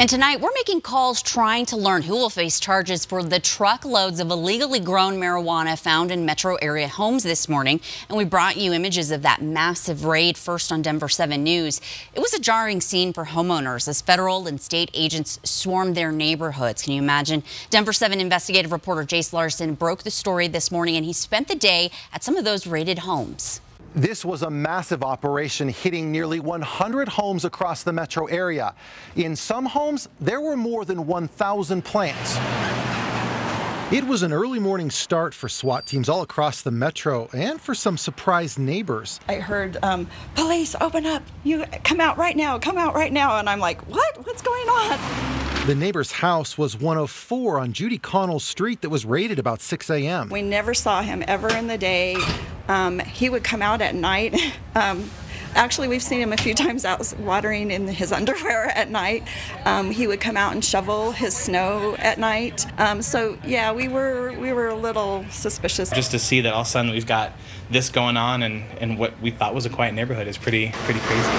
And tonight, we're making calls trying to learn who will face charges for the truckloads of illegally grown marijuana found in metro area homes this morning. And we brought you images of that massive raid first on Denver7 News. It was a jarring scene for homeowners as federal and state agents swarmed their neighborhoods. Can you imagine? Denver7 investigative reporter Jace Larson broke the story this morning, and he spent the day at some of those raided homes. This was a massive operation hitting nearly 100 homes across the metro area. In some homes, there were more than 1,000 plants. It was an early morning start for SWAT teams all across the metro and for some surprised neighbors. I heard, police, open up, you come out right now, and I'm like, what's going on? The neighbor's house was 104 on Judy Connell Street that was raided about 6 a.m. We never saw him ever in the day. He would come out at night. Actually, we've seen him a few times out watering in his underwear at night. He would come out and shovel his snow at night. So yeah, we were a little suspicious. Just to see that all of a sudden we've got this going on and what we thought was a quiet neighborhood is pretty crazy.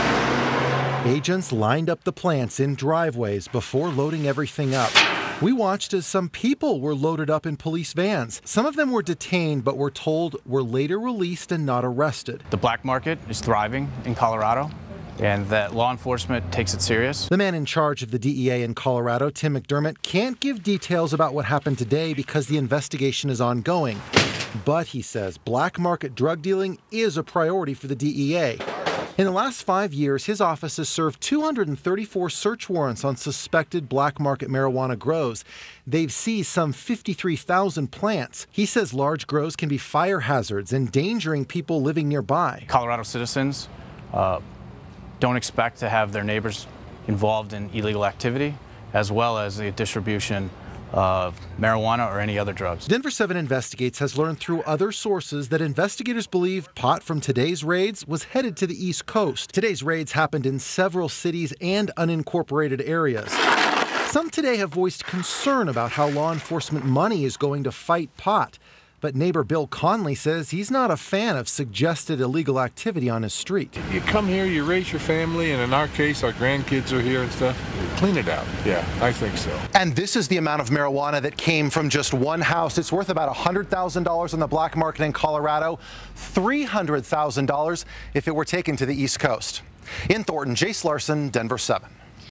Agents lined up the plants in driveways before loading everything up. We watched as some people were loaded up in police vans. Some of them were detained, but we're told were later released and not arrested. The black market is thriving in Colorado, and that law enforcement takes it serious. The man in charge of the DEA in Colorado, Tim McDermott, can't give details about what happened today because the investigation is ongoing. But he says black market drug dealing is a priority for the DEA. In the last 5 years, his office has served 234 search warrants on suspected black market marijuana grows. They've seized some 53,000 plants. He says large grows can be fire hazards, endangering people living nearby. Colorado citizens don't expect to have their neighbors involved in illegal activity, as well as the distribution of marijuana or any other drugs. Denver7 Investigates has learned through other sources that investigators believe pot from today's raids was headed to the East Coast. Today's raids happened in several cities and unincorporated areas. Some today have voiced concern about how law enforcement money is going to fight pot. But neighbor Bill Conley says he's not a fan of suggested illegal activity on his street. You come here, you raise your family, and in our case, our grandkids are here and stuff. Clean it out. Yeah, I think so. And this is the amount of marijuana that came from just one house. It's worth about $100,000 on the black market in Colorado, $300,000 if it were taken to the East Coast. In Thornton, Jace Larson, Denver7.